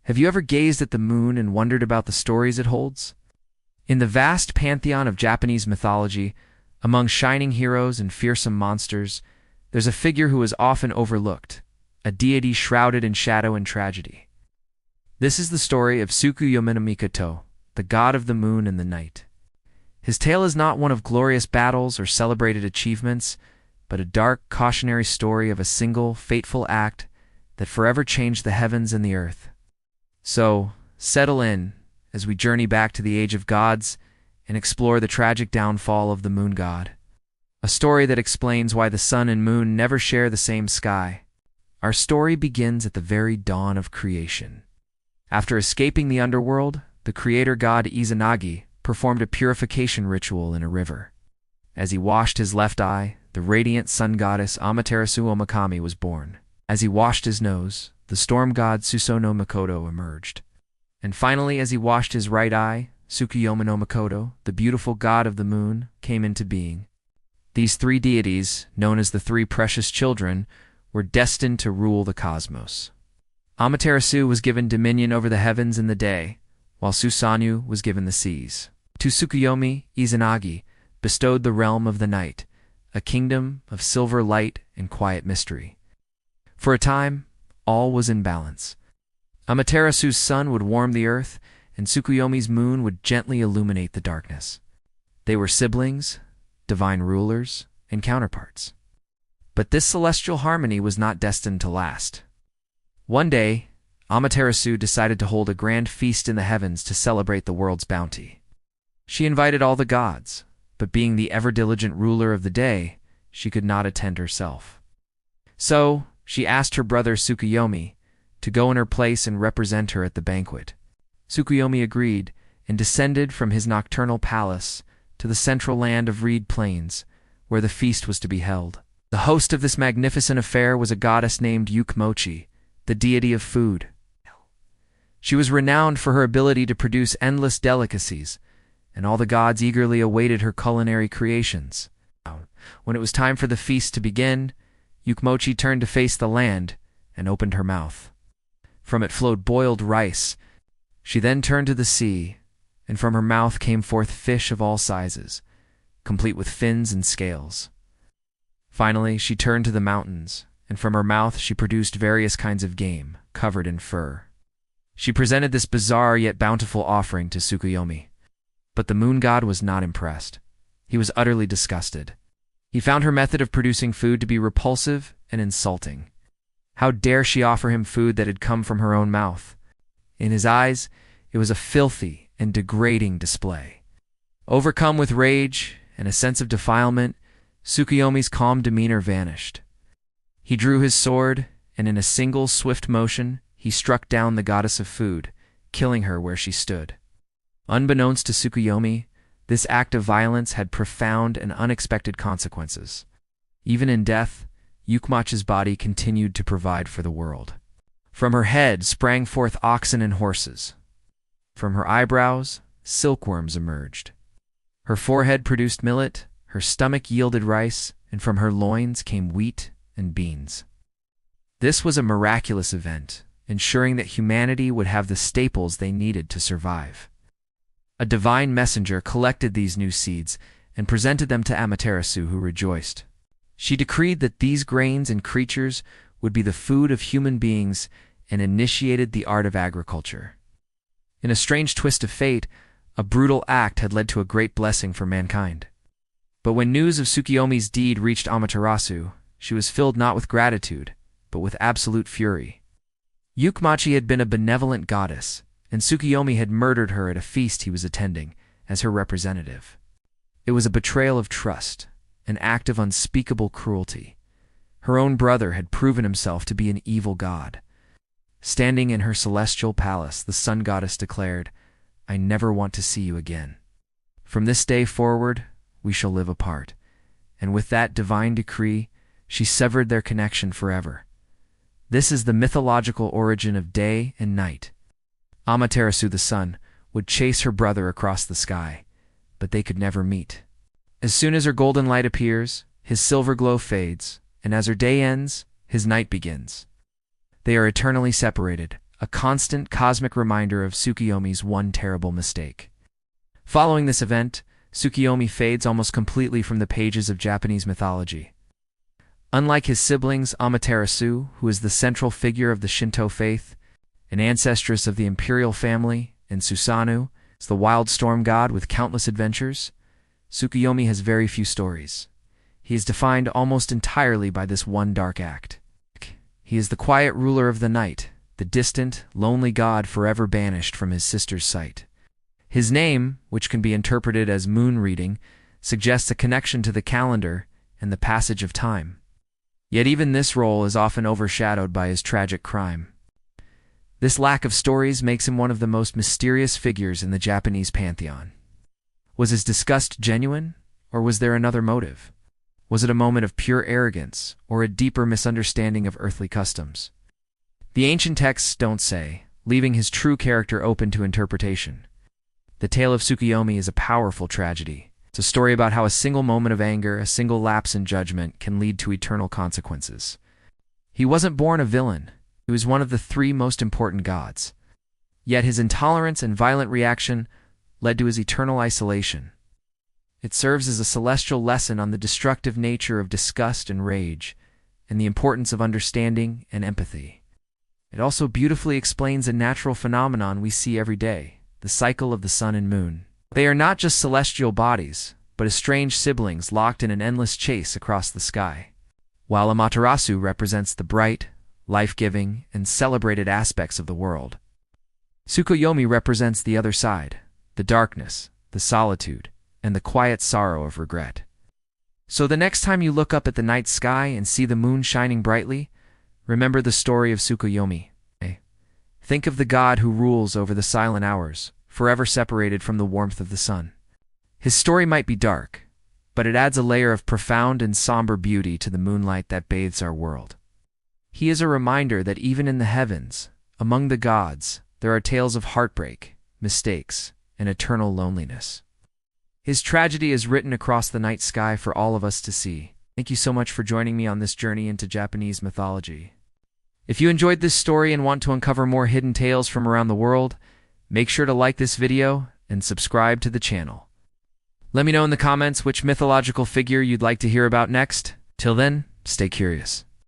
Have you ever gazed at the moon and wondered about the stories it holds? In the vast pantheon of Japanese mythology, among shining heroes and fearsome monsters, there's a figure who is often overlooked, a deity shrouded in shadow and tragedy. This is the story of Tsukuyomi no Mikoto, the god of the moon and the night. His tale is not one of glorious battles or celebrated achievements, but a dark, cautionary story of a single, fateful act that forever changed the heavens and the earth. So, settle in as we journey back to the age of gods and explore the tragic downfall of the moon god. A story that explains why the sun and moon never share the same sky. Our story begins at the very dawn of creation. After escaping the underworld, the creator god Izanagi performed a purification ritual in a river. As he washed his left eye, the radiant sun goddess Amaterasu Omakami was born. As he washed his nose, the storm god Suso no Mikoto emerged. And finally, as he washed his right eye, Tsukuyomi no Mikoto, the beautiful god of the moon, came into being. These three deities, known as the three precious children, were destined to rule the cosmos. Amaterasu was given dominion over the heavens in the day, while Susanoo was given the seas. To Tsukuyomi, Izanagi bestowed the realm of the night, a kingdom of silver light and quiet mystery. For a time, all was in balance. Amaterasu's sun would warm the earth, and Tsukuyomi's moon would gently illuminate the darkness. They were siblings, divine rulers, and counterparts. But this celestial harmony was not destined to last. One day, Amaterasu decided to hold a grand feast in the heavens to celebrate the world's bounty. She invited all the gods, but being the ever-diligent ruler of the day, she could not attend herself. So, she asked her brother Tsukuyomi to go in her place and represent her at the banquet. Tsukuyomi agreed and descended from his nocturnal palace to the central land of reed plains, where the feast was to be held. The host of this magnificent affair was a goddess named Yukmochi, the deity of food. She was renowned for her ability to produce endless delicacies, and all the gods eagerly awaited her culinary creations. When it was time for the feast to begin, Yukmochi turned to face the land and opened her mouth. From it flowed boiled rice. She then turned to the sea, and from her mouth came forth fish of all sizes, complete with fins and scales. Finally, she turned to the mountains, and from her mouth she produced various kinds of game, covered in fur. She presented this bizarre yet bountiful offering to Tsukuyomi. But the moon god was not impressed. He was utterly disgusted. He found her method of producing food to be repulsive and insulting. How dare she offer him food that had come from her own mouth? In his eyes, it was a filthy and degrading display. Overcome with rage and a sense of defilement, Tsukuyomi's calm demeanor vanished. He drew his sword, and in a single swift motion, he struck down the goddess of food, killing her where she stood. Unbeknownst to Tsukuyomi, this act of violence had profound and unexpected consequences. Even in death, Yukmochi's body continued to provide for the world. From her head sprang forth oxen and horses. From her eyebrows, silkworms emerged. Her forehead produced millet, her stomach yielded rice, and from her loins came wheat and beans. This was a miraculous event, ensuring that humanity would have the staples they needed to survive. A divine messenger collected these new seeds and presented them to Amaterasu, who rejoiced. She decreed that these grains and creatures would be the food of human beings and initiated the art of agriculture. In a strange twist of fate, a brutal act had led to a great blessing for mankind. But when news of Tsukuyomi's deed reached Amaterasu, she was filled not with gratitude, but with absolute fury. Yukmochi had been a benevolent goddess, and Tsukuyomi had murdered her at a feast he was attending as her representative. It was a betrayal of trust, an act of unspeakable cruelty. Her own brother had proven himself to be an evil god. Standing in her celestial palace, the sun goddess declared, "I never want to see you again. From this day forward, we shall live apart." And with that divine decree, she severed their connection forever. This is the mythological origin of day and night. Amaterasu the sun would chase her brother across the sky, but they could never meet. As soon as her golden light appears, his silver glow fades, and as her day ends, his night begins. They are eternally separated, a constant cosmic reminder of Tsukuyomi's one terrible mistake. Following this event, Tsukuyomi fades almost completely from the pages of Japanese mythology. Unlike his siblings Amaterasu, who is the central figure of the Shinto faith, an ancestress of the imperial family, and Susanoo, the wild storm god with countless adventures, Tsukuyomi has very few stories. He is defined almost entirely by this one dark act. He is the quiet ruler of the night, the distant, lonely god forever banished from his sister's sight. His name, which can be interpreted as moon reading, suggests a connection to the calendar and the passage of time. Yet even this role is often overshadowed by his tragic crime. This lack of stories makes him one of the most mysterious figures in the Japanese pantheon. Was his disgust genuine, or was there another motive? Was it a moment of pure arrogance, or a deeper misunderstanding of earthly customs? The ancient texts don't say, leaving his true character open to interpretation. The tale of Tsukuyomi is a powerful tragedy. It's a story about how a single moment of anger, a single lapse in judgment, can lead to eternal consequences. He wasn't born a villain. He was one of the three most important gods. Yet his intolerance and violent reaction led to his eternal isolation. It serves as a celestial lesson on the destructive nature of disgust and rage, and the importance of understanding and empathy. It also beautifully explains a natural phenomenon we see every day, the cycle of the sun and moon. They are not just celestial bodies, but estranged siblings locked in an endless chase across the sky. While Amaterasu represents the bright, life-giving, and celebrated aspects of the world, Tsukuyomi represents the other side, the darkness, the solitude, and the quiet sorrow of regret. So the next time you look up at the night sky and see the moon shining brightly, remember the story of Tsukuyomi. Think of the god who rules over the silent hours, forever separated from the warmth of the sun. His story might be dark, but it adds a layer of profound and somber beauty to the moonlight that bathes our world. He is a reminder that even in the heavens, among the gods, there are tales of heartbreak, mistakes, and eternal loneliness. His tragedy is written across the night sky for all of us to see. Thank you so much for joining me on this journey into Japanese mythology. If you enjoyed this story and want to uncover more hidden tales from around the world, make sure to like this video and subscribe to the channel. Let me know in the comments which mythological figure you'd like to hear about next. Till then, stay curious.